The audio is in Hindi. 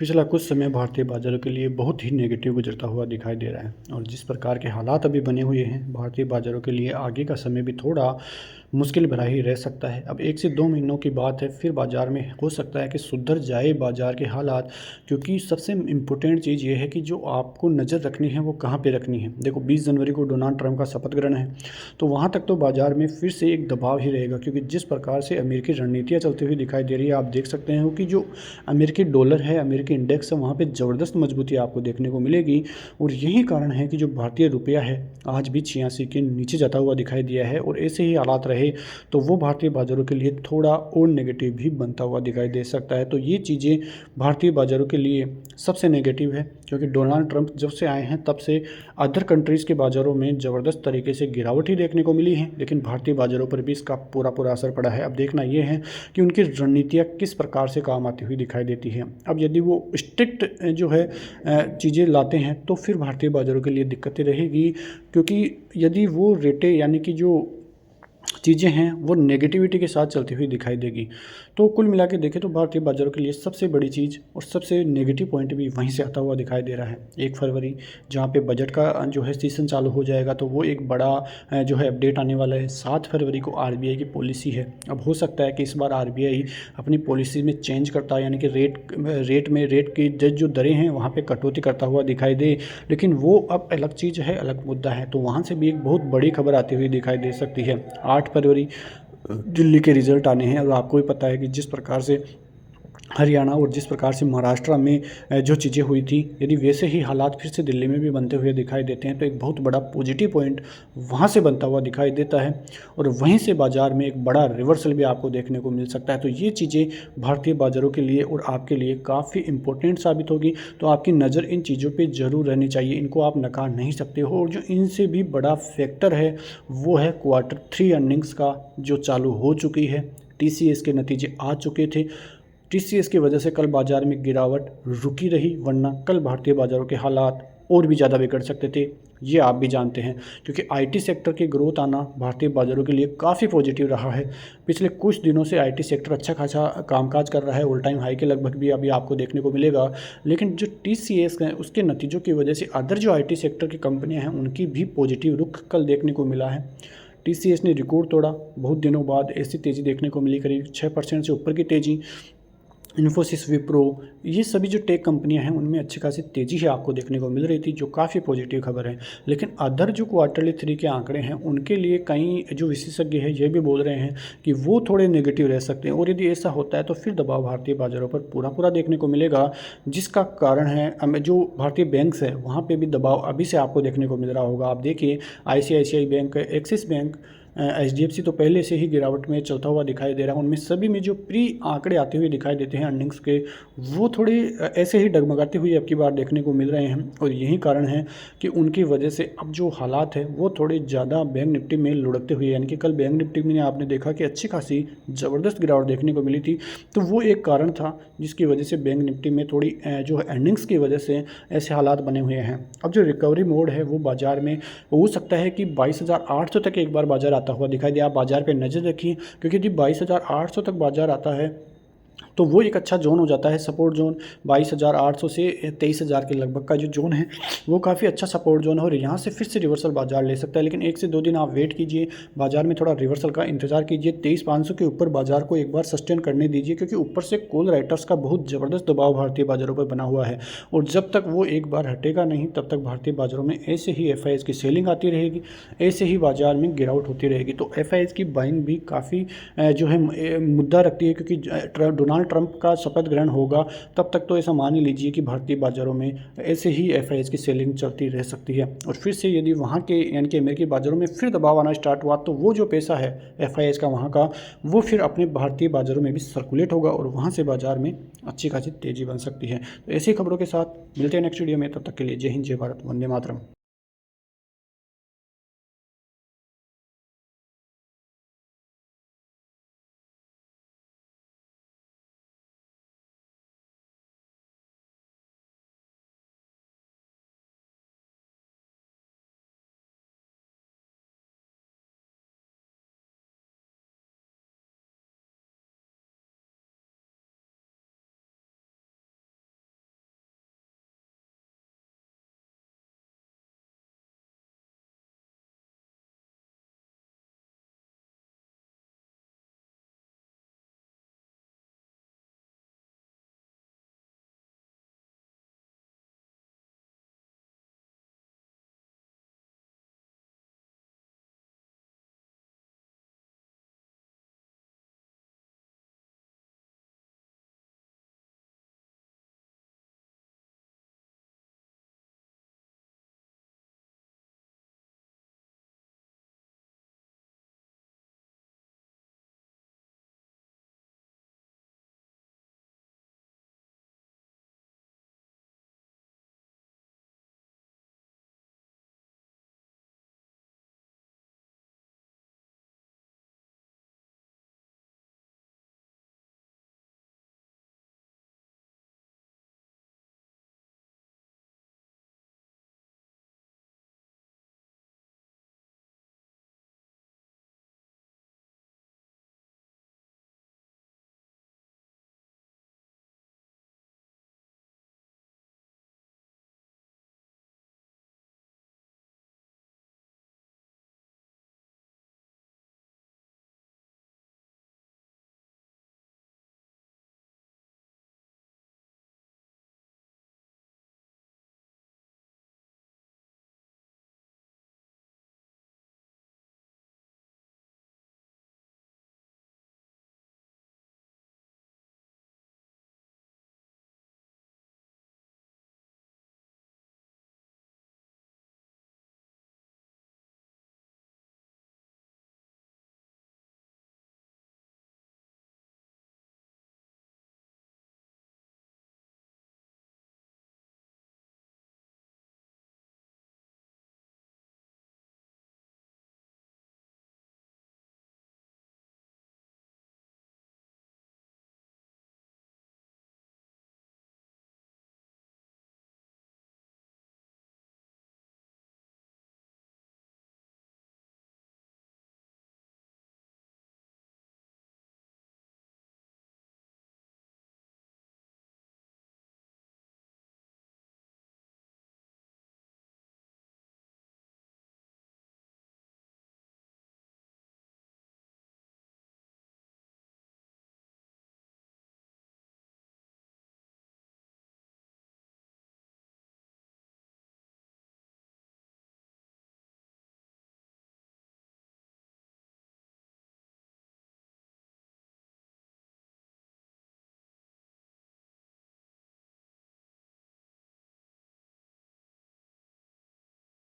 पिछला कुछ समय भारतीय बाज़ारों के लिए बहुत ही नेगेटिव गुजरता हुआ दिखाई दे रहा है और जिस प्रकार के हालात अभी बने हुए हैं भारतीय बाज़ारों के लिए आगे का समय भी थोड़ा मुश्किल भरा ही रह सकता है। अब 1 से 2 महीनों की बात है, फिर बाज़ार में हो सकता है कि सुधर जाए बाज़ार के हालात, क्योंकि सबसे इम्पोर्टेंट चीज़ ये है कि जो आपको नज़र रखनी है वो कहाँ पे रखनी है। देखो 20 जनवरी को डोनाल्ड ट्रंप का शपथ ग्रहण है, तो वहाँ तक तो बाज़ार में फिर से एक दबाव ही रहेगा, क्योंकि जिस प्रकार से अमेरिकी रणनीतियाँ चलती हुई दिखाई दे रही है, आप देख सकते हैं कि जो अमेरिकी डॉलर है, अमेरिकी इंडेक्स है, वहाँ पे ज़बरदस्त मजबूती आपको देखने को मिलेगी। और यही कारण है कि जो भारतीय रुपया है आज भी 86 के नीचे जाता हुआ दिखाई दिया है और ऐसे ही हालात रहे तो वो भारतीय बाज़ारों के लिए थोड़ा और नेगेटिव भी बनता हुआ दिखाई दे सकता है। तो ये चीज़ें भारतीय बाज़ारों के लिए सबसे नेगेटिव है, क्योंकि डोनाल्ड ट्रंप जब से आए हैं तब से अदर कंट्रीज़ के बाज़ारों में ज़बरदस्त तरीके से गिरावट ही देखने को मिली है, लेकिन भारतीय बाज़ारों पर भी इसका पूरा असर पड़ा है। अब देखना ये है कि उनकी रणनीतियाँ किस प्रकार से काम आती हुई दिखाई देती है। अब यदि वो स्ट्रिक्ट जो है चीज़ें लाते हैं तो फिर भारतीय बाज़ारों के लिए दिक्कतें रहेगी, क्योंकि यदि वो रेटें यानी कि जो चीज़ें हैं वो नेगेटिविटी के साथ चलती हुई दिखाई देगी। तो कुल मिला के देखें तो भारतीय बाज़ारों के लिए सबसे बड़ी चीज़ और सबसे नेगेटिव पॉइंट भी वहीं से आता हुआ दिखाई दे रहा है। 1 फरवरी जहाँ पे बजट का जो है सीज़न चालू हो जाएगा, तो वो एक बड़ा जो है अपडेट आने वाला है। 7 फरवरी को आरबीआई की पॉलिसी है। अब हो सकता है कि इस बार आरबीआई अपनी पॉलिसी में चेंज करता है, यानी कि रेट की जो दरें हैं वहाँ पे कटौती करता हुआ दिखाई दे, लेकिन वो अब अलग चीज़ है, अलग मुद्दा है। तो वहाँ से भी एक बहुत बड़ी खबर आती हुई दिखाई दे सकती है। 8 फरवरी दिल्ली के रिज़ल्ट आने हैं और आपको भी पता है कि जिस प्रकार से हरियाणा और जिस प्रकार से महाराष्ट्र में जो चीज़ें हुई थी, यदि वैसे ही हालात फिर से दिल्ली में भी बनते हुए दिखाई देते हैं तो एक बहुत बड़ा पॉजिटिव पॉइंट वहाँ से बनता हुआ दिखाई देता है और वहीं से बाज़ार में एक बड़ा रिवर्सल भी आपको देखने को मिल सकता है। तो ये चीज़ें भारतीय बाज़ारों के लिए और आपके लिए काफ़ी इंपॉर्टेंट साबित होगी। तो आपकी नज़र इन चीज़ों पर ज़रूर रहनी चाहिए, इनको आप नकार नहीं सकते हो। और जो इनसे भी बड़ा फैक्टर है वो है Q3 अर्निंग्स का जो चालू हो चुकी है। TCS के नतीजे आ चुके थे। TCS की वजह से कल बाज़ार में गिरावट रुकी रही, वरना कल भारतीय बाज़ारों के हालात और भी ज़्यादा बिगड़ सकते थे। ये आप भी जानते हैं, क्योंकि IT सेक्टर की ग्रोथ आना भारतीय बाज़ारों के लिए काफ़ी पॉजिटिव रहा है। पिछले कुछ दिनों से IT सेक्टर अच्छा खासा कामकाज कर रहा है, ऑल टाइम हाई के लगभग भी अभी आपको देखने को मिलेगा। लेकिन जो TCS है उसके नतीजों की वजह से अदर जो IT सेक्टर की कंपनियाँ हैं उनकी भी पॉजिटिव रुख कल देखने को मिला है। TCS ने रिकॉर्ड तोड़ा, बहुत दिनों बाद ऐसी तेज़ी देखने को मिली, करीब 6% से ऊपर की तेज़ी। इन्फोसिस, विप्रो, ये सभी जो टेक कंपनियां हैं उनमें अच्छी खासी तेज़ी है आपको देखने को मिल रही थी, जो काफ़ी पॉजिटिव खबर है। लेकिन अदर जो Q3 के आंकड़े हैं उनके लिए कई जो विशेषज्ञ हैं ये भी बोल रहे हैं कि वो थोड़े नेगेटिव रह सकते हैं, और यदि ऐसा होता है तो फिर दबाव भारतीय बाज़ारों पर पूरा देखने को मिलेगा, जिसका कारण है जो भारतीय बैंक्स है वहाँ पर भी दबाव अभी से आपको देखने को मिल रहा होगा। आप देखिए ICICI bank, axis bank, HDFC तो पहले से ही गिरावट में चलता हुआ दिखाई दे रहा है। उनमें सभी में जो प्री आंकड़े आते हुए दिखाई देते हैं अर्निंग्स के, वो थोड़े ऐसे ही डगमगाते हुए अब की बार देखने को मिल रहे हैं। और यही कारण है कि उनकी वजह से अब जो हालात है वो थोड़े ज़्यादा बैंक निफ्टी में लुढ़कते हुए, यानी कि कल बैंक निफ्टी में आपने देखा कि अच्छी खासी ज़बरदस्त गिरावट देखने को मिली थी। तो वो एक कारण था जिसकी वजह से बैंक निफ्टी में थोड़ी जो अर्निंग्स की वजह से ऐसे हालात बने हुए हैं। अब जो रिकवरी मोड है वो बाज़ार में हो सकता है कि 22,800 तक एक बार बाज़ार आता हुआ दिखाई दे। आप बाज़ार पे नज़र रखिए, क्योंकि यदि 22,800 तक बाज़ार आता है तो वो एक अच्छा जोन हो जाता है, सपोर्ट जोन। 22,800 से 23,000 के लगभग का जो जोन है वो काफ़ी अच्छा सपोर्ट जोन है और यहाँ से फिर से रिवर्सल बाजार ले सकता है। लेकिन 1 से 2 दिन आप वेट कीजिए, बाजार में थोड़ा रिवर्सल का इंतजार कीजिए। 23,500 के ऊपर बाजार को एक बार सस्टेन करने दीजिए, क्योंकि ऊपर से कॉल राइटर्स का बहुत ज़बरदस्त दबाव भारतीय बाज़ारों पर बना हुआ है और जब तक वो एक बार हटेगा नहीं तब तक भारतीय बाज़ारों में ऐसे ही FIIs की सेलिंग आती रहेगी, ऐसे ही बाजार में गिरावट होती रहेगी। तो FIIs की बाइंग भी काफ़ी जो है मुद्दा रखती है, क्योंकि डोनाल्ड ट्रंप का शपथ ग्रहण होगा तब तक तो ऐसा मान ही लीजिए कि भारतीय बाज़ारों में ऐसे ही FIIs की सेलिंग चलती रह सकती है। और फिर से यदि वहाँ के यानी कि अमेरिकी बाज़ारों में फिर दबाव आना स्टार्ट हुआ तो वो जो पैसा है FIIs का वहाँ का, वो फिर अपने भारतीय बाज़ारों में भी सर्कुलेट होगा और वहाँ से बाज़ार में अच्छी खासी तेज़ी बन सकती है। तो ऐसी खबरों के साथ मिलते हैं नेक्स्ट वीडियो में, तब तक के लिए जय हिंद, जय भारत, वंदे मातरम।